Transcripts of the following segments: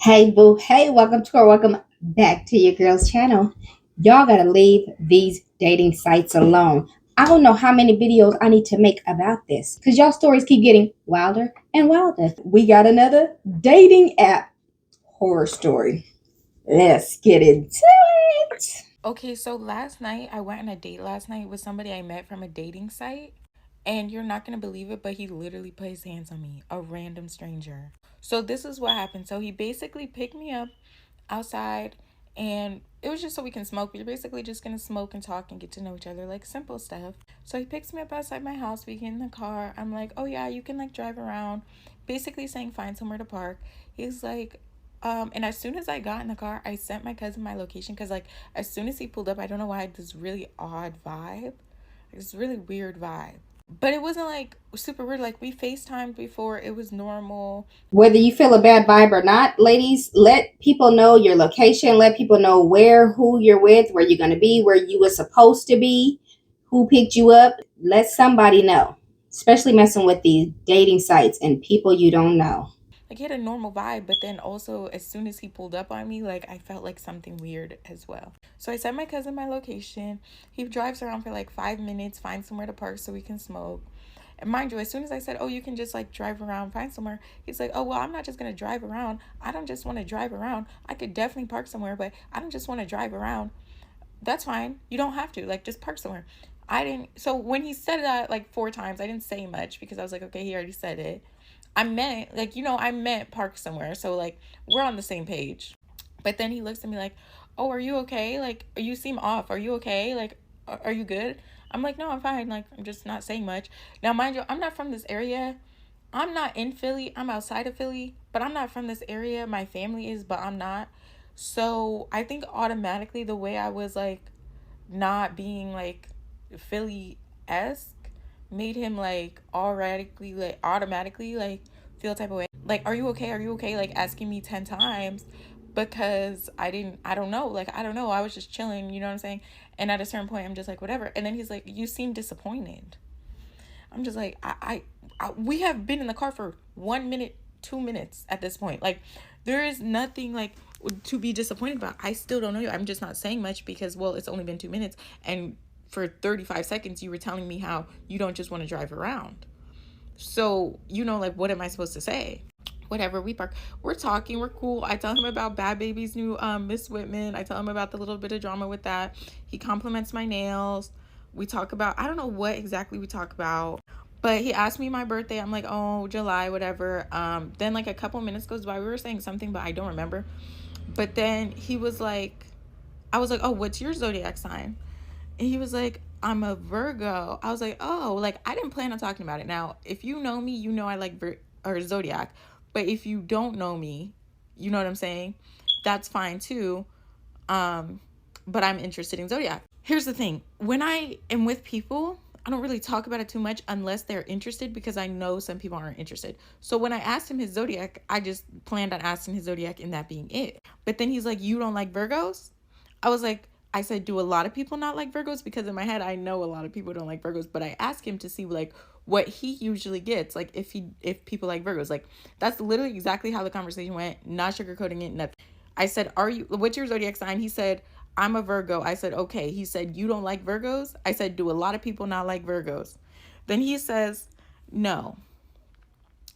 Hey boo, hey, welcome back to your girl's channel. Y'all gotta leave these dating sites alone. I don't know how many videos I need to make about this because y'all stories keep getting wilder and wilder. We got another dating app horror story. Let's get into it. Okay, so last night I went on a date last night with somebody I met from a dating site. And you're not gonna believe it, but he literally put his hands on me, a random stranger. So this is what happened. So he basically picked me up outside and it was just so we can smoke. We're basically just gonna smoke and talk and get to know each other, like simple stuff. So he picks me up outside my house, we get in the car. I'm like, oh yeah, you can like drive around. Basically saying find somewhere to park. He's like, and as soon as I got in the car, I sent my cousin my location because like as soon as he pulled up, I don't know why I had this really odd vibe. This really weird vibe. But it wasn't like super weird. Like we FaceTimed before, it was normal. Whether you feel a bad vibe or not, ladies, let people know your location, let people know who you're with, where you're gonna be, where you were supposed to be, who picked you up. Let somebody know, especially messing with these dating sites and people you don't know. Like he had a normal vibe, but then also as soon as he pulled up on me, like I felt like something weird as well. So I sent my cousin my location. He drives around for like 5 minutes, finds somewhere to park so we can smoke. And mind you, as soon as I said, oh, you can just like drive around, find somewhere, he's like, oh, well, I'm not just going to drive around. I don't just want to drive around. I could definitely park somewhere, but I don't just want to drive around. That's fine. You don't have to. Like, just park somewhere. I didn't. So when he said that like 4 times, I didn't say much because I was like, okay, he already said it. I meant, like, I meant park somewhere. So, like, we're on the same page. But then he looks at me like, oh, are you okay? Like, you seem off. Are you okay? Like, are you good? I'm like, no, I'm fine. Like, I'm just not saying much. Now, mind you, I'm not from this area. I'm not in Philly. I'm outside of Philly, but I'm not from this area. My family is, but I'm not. So I think automatically the way I was like not being like Philly esque made him like automatically like feel type of way. Like, are you okay? Are you okay? Like asking me 10 times because I don't know. Like I don't know. I was just chilling, you know what I'm saying? And at a certain point I'm just like, whatever. And then he's like, you seem disappointed. I'm just like, we have been in the car for 1 minute, 2 minutes at this point. Like, there is nothing like to be disappointed about. I still don't know you. I'm just not saying much because, well, it's only been 2 minutes. And for 35 seconds, you were telling me how you don't just want to drive around. So, like, what am I supposed to say? Whatever, we park. We're talking, we're cool. I tell him about Bad Baby's new Miss Whitman. I tell him about the little bit of drama with that. He compliments my nails. We talk about, I don't know what exactly we talk about, but he asked me my birthday. I'm like, oh, July, whatever. Then like a couple minutes goes by. We were saying something, but I don't remember. But then he was like, I was like, oh, what's your zodiac sign? And he was like, I'm a Virgo. I was like, oh, like I didn't plan on talking about it. Now, if you know me, you know I like or Zodiac. But if you don't know me, you know what I'm saying? That's fine too. Um, but I'm interested in Zodiac. Here's the thing. When I am with people, I don't really talk about it too much unless they're interested because I know some people aren't interested. So when I asked him his Zodiac, I just planned on asking his Zodiac and that being it. But then he's like, you don't like Virgos? I was like, I said, do a lot of people not like Virgos? Because in my head, I know a lot of people don't like Virgos, but I asked him to see like what he usually gets, like if people like Virgos. Like that's literally exactly how the conversation went, not sugarcoating it, nothing. I said, what's your zodiac sign? He said, I'm a Virgo. I said, okay. He said, you don't like Virgos? I said, do a lot of people not like Virgos? Then he says, no.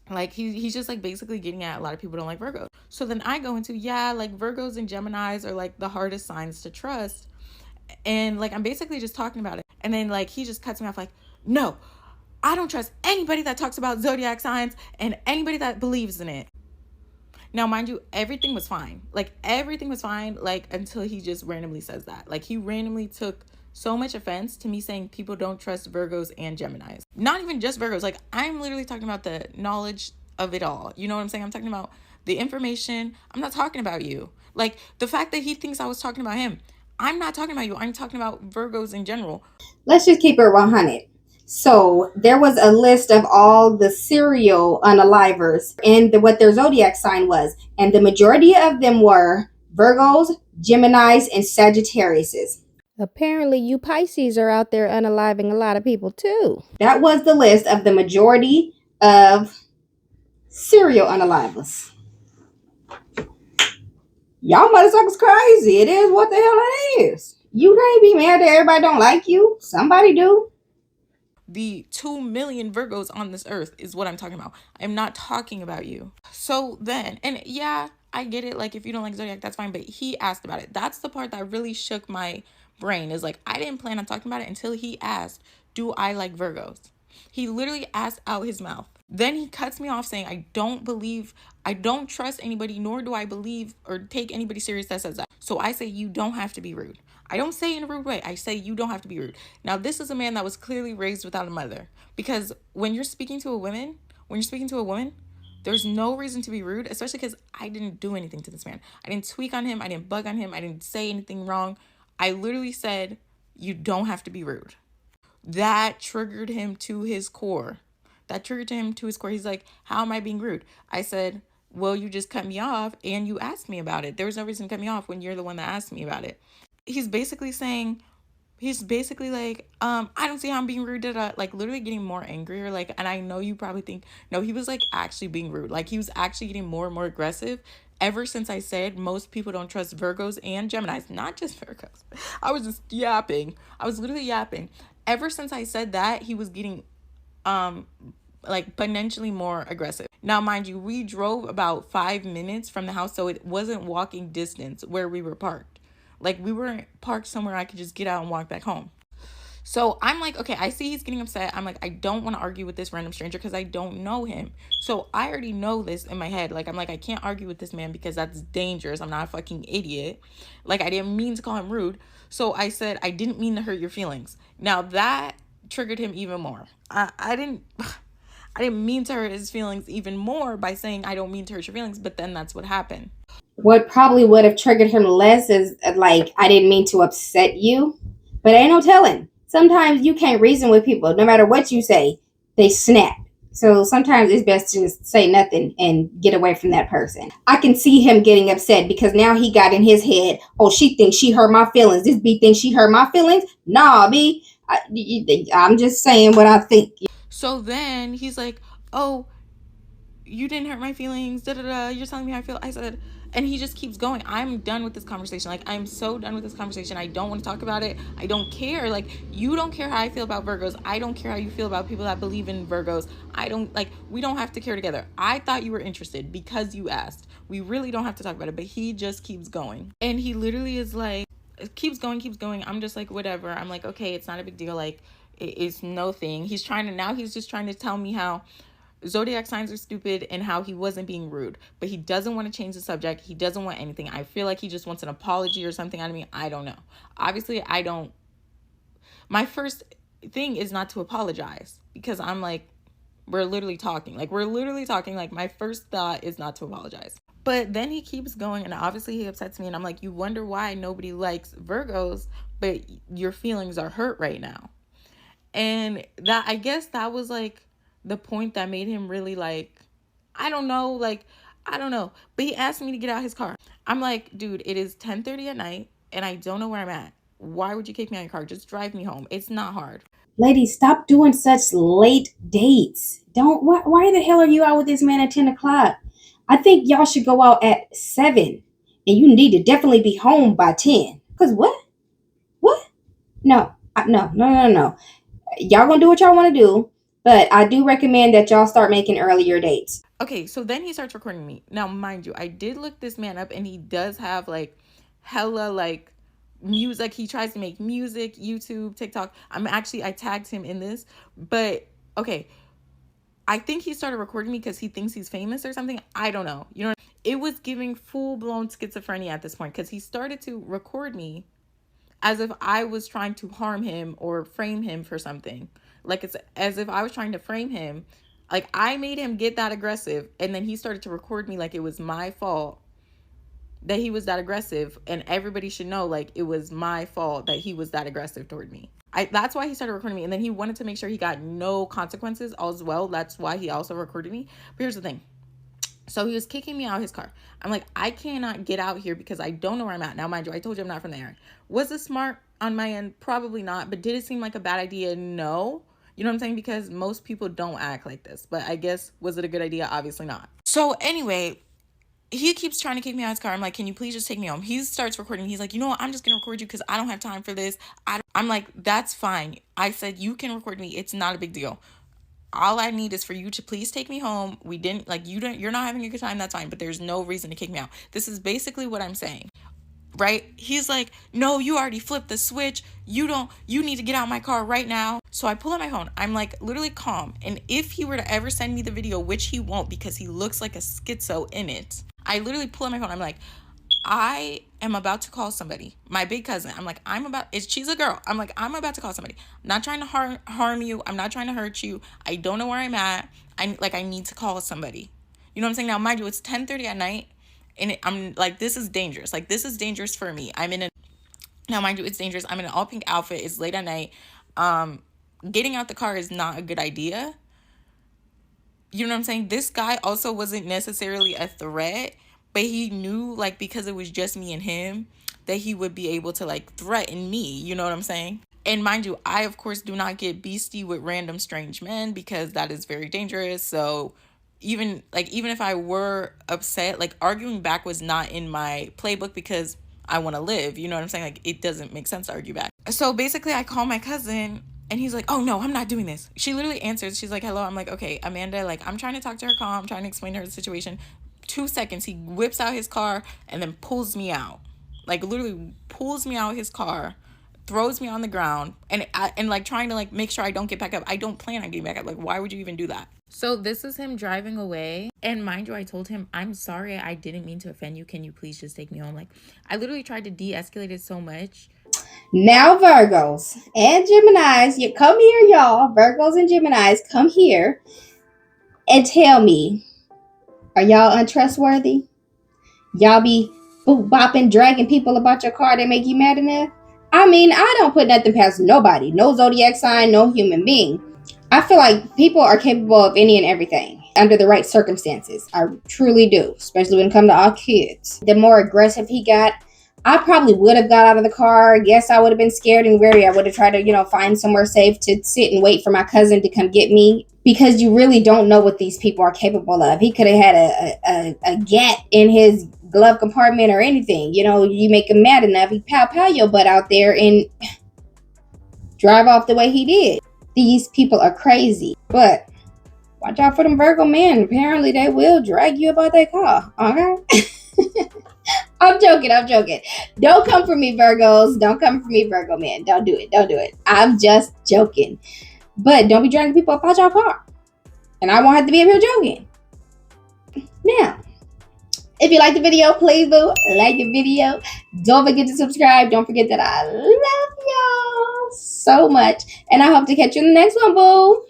Like he's just like basically getting at a lot of people don't like Virgos. So then I go into, yeah, like Virgos and Geminis are like the hardest signs to trust. And like I'm basically just talking about it. And then like he just cuts me off like, no, I don't trust anybody that talks about zodiac signs and anybody that believes in it. Now, mind you, everything was fine. Like everything was fine, like until he just randomly says that. Like he randomly took so much offense to me saying people don't trust Virgos and Geminis. Not even just Virgos. Like I'm literally talking about the knowledge of it all. You know what I'm saying? I'm talking about the information. I'm not talking about you. Like the fact that he thinks I was talking about him. I'm not talking about you. I'm talking about Virgos in general. Let's just keep it 100. So there was a list of all the serial unalivers and what their zodiac sign was, and the majority of them were Virgos, Geminis, and Sagittariuses. Apparently, you Pisces are out there unaliving a lot of people too. That was the list of the majority of serial unalivers. Y'all motherfuckers crazy. It is what the hell it is. You can't be mad that everybody don't like you. Somebody do. The 2 million Virgos on this earth is what I'm talking about. I'm not talking about you. So then, and yeah, I get it. Like, if you don't like Zodiac, that's fine. But he asked about it. That's the part that really shook my brain, is like, I didn't plan on talking about it until he asked, do I like Virgos? He literally asked out his mouth. Then he cuts me off saying, I don't trust anybody, nor do I believe or take anybody serious that says that. So I say, you don't have to be rude. I don't say it in a rude way. I say, you don't have to be rude. Now, this is a man that was clearly raised without a mother. Because when you're speaking to a woman, there's no reason to be rude, especially because I didn't do anything to this man. I didn't tweak on him. I didn't bug on him. I didn't say anything wrong. I literally said, you don't have to be rude. That triggered him to his core. He's like, how am I being rude? I said, well, you just cut me off and you asked me about it. There was no reason to cut me off when you're the one that asked me about it. He's basically saying, like, I don't see how I'm being rude, like literally getting more angrier. Like, and I know you probably think, no, he was like actually being rude. Like, he was actually getting more and more aggressive ever since I said most people don't trust Virgos and Geminis, not just Virgos. I was just yapping. I was literally yapping. Ever since I said that, he was getting like exponentially more aggressive. Now, mind you, we drove about 5 minutes from the house, so it wasn't walking distance where we were parked. Like, we were parked somewhere I could just get out and walk back home. So I'm like, okay, I see he's getting upset. I'm like, I don't want to argue with this random stranger because I don't know him. So I already know this in my head. Like, I'm like, I can't argue with this man because that's dangerous. I'm not a fucking idiot. Like, I didn't mean to call him rude. So I said, I didn't mean to hurt your feelings. Now that triggered him even more. I didn't mean to hurt his feelings even more by saying I don't mean to hurt your feelings, but then that's what happened. What probably would have triggered him less is like, I didn't mean to upset you, but ain't no telling. Sometimes you can't reason with people. No matter what you say, they snap. So sometimes it's best to just say nothing and get away from that person. I can see him getting upset because now he got in his head, oh, she thinks she hurt my feelings. This B thinks she hurt my feelings. Nah, B. I'm just saying what I think. So then he's like, oh, you didn't hurt my feelings, da da da, you're telling me how I feel. I said, and he just keeps going. I'm done with this conversation. Like, I'm so done with this conversation. I don't want to talk about it. I don't care. Like, you don't care how I feel about Virgos. I don't care how you feel about people that believe in Virgos. I don't, like, we don't have to care together. I thought you were interested because you asked. We really don't have to talk about it. But he just keeps going. And he literally is like, keeps going. I'm just like, whatever. I'm like, okay, it's not a big deal. Like, it's no thing. He's just trying to tell me how Zodiac signs are stupid and how he wasn't being rude, but he doesn't want to change the subject. He doesn't want anything. I feel like he just wants an apology or something out of me. I don't know. Obviously, I don't. My first thing is not to apologize because I'm like, we're literally talking. Like, my first thought is not to apologize. But then he keeps going, and obviously he upsets me, and I'm like, you wonder why nobody likes Virgos, but your feelings are hurt right now. And that, I guess that was like the point that made him really like, I don't know. But he asked me to get out his car. I'm like, dude, it is 10:30 at night and I don't know where I'm at. Why would you kick me out of your car? Just drive me home. It's not hard. Ladies, stop doing such late dates. Don't. Why the hell are you out with this man at 10 o'clock? I think y'all should go out at 7, and you need to definitely be home by 10. Cause what? What? No, no. Y'all gonna do what y'all want to do, but I do recommend that y'all start making earlier dates. Okay, so then he starts recording me. Now, mind you, I did look this man up and he does have like hella like music. He tries to make music, YouTube, TikTok. I tagged him in this, but okay. I think he started recording me because he thinks he's famous or something. I don't know. You know, it was giving full blown schizophrenia at this point because he started to record me as if I was trying to harm him or frame him for something. Like, it's as if I was trying to frame him. Like, I made him get that aggressive, and then he started to record me like it was my fault that he was that aggressive, and everybody should know, like, it was my fault that he was that aggressive toward me. That's why he started recording me, and then he wanted to make sure he got no consequences as well. That's why he also recorded me. But here's the thing. So he was kicking me out of his car. I'm like, I cannot get out here because I don't know where I'm at. Now, mind you, I told you I'm not from the area. Was it smart on my end? Probably not. But did it seem like a bad idea? No. You know what I'm saying? Because most people don't act like this. But I guess, was it a good idea? Obviously not. So anyway, he keeps trying to kick me out of his car. I'm like, can you please just take me home? He starts recording. He's like, you know what? I'm just going to record you because I don't have time for this. I'm like, that's fine. I said, you can record me. It's not a big deal. All I need is for you to please take me home. We didn't, like, you're not having a good time. That's fine. But there's no reason to kick me out. This is basically what I'm saying. Right? He's like, no, you already flipped the switch. You need to get out of my car right now. So I pull out my phone. I'm like literally calm. And if he were to ever send me the video, which he won't because he looks like a schizo in it, I literally pull out my phone. I'm like, I am about to call somebody. My big cousin. I'm like, she's a girl. I'm like, I'm about to call somebody. I'm not trying to harm you. I'm not trying to hurt you. I don't know where I'm at. I need to call somebody. You know what I'm saying? Now, mind you, it's 10:30 at night. And I'm like, this is dangerous. Like, this is dangerous for me. Now, mind you, it's dangerous. I'm in an all pink outfit. It's late at night. Getting out the car is not a good idea. You know what I'm saying? This guy also wasn't necessarily a threat, but he knew, like, because it was just me and him, that he would be able to, like, threaten me. You know what I'm saying? And mind you, I, of course, do not get beastie with random strange men because that is very dangerous. So even if I were upset, like, arguing back was not in my playbook because I want to live. You know what I'm saying? Like, it doesn't make sense to argue back. So basically I call my cousin and he's like, oh no, I'm not doing this. She literally answers. She's like, hello. I'm like, okay, Amanda, like, I'm trying to talk to her calm. I'm trying to explain to her the situation. 2 seconds, he whips out his car and then pulls me out. Like, literally pulls me out of his car, throws me on the ground, and like trying to like make sure I don't get back up. I don't plan on getting back up. Like, why would you even do that? So this is him driving away. And mind you, I told him, I'm sorry, I didn't mean to offend you. Can you please just take me home? Like, I literally tried to de-escalate it so much. Now, Virgos and Geminis, you come here, y'all. Virgos and Geminis, come here and tell me, are y'all untrustworthy? Y'all be bopping, dragging people about your car that make you mad enough? I mean, I don't put nothing past nobody. No zodiac sign, no human being. I feel like people are capable of any and everything under the right circumstances. I truly do, especially when it comes to our kids. The more aggressive he got, I probably would have got out of the car. Yes, I would have been scared and wary. I would have tried to, find somewhere safe to sit and wait for my cousin to come get me, because you really don't know what these people are capable of. He could have had a gat in his glove compartment or anything. You make him mad enough, he pow your butt out there and drive off the way he did. These people are crazy, but watch out for them Virgo men. Apparently they will drag you about their car. Okay. I'm joking. Don't come for me, Virgos. Don't come for me, Virgo men. Don't do it. I'm just joking. But don't be dragging people about your car. And I won't have to be up here joking. Now, if you like the video, please like the video. Don't forget to subscribe. Don't forget that I love y'all so much. And I hope to catch you in the next one, boo.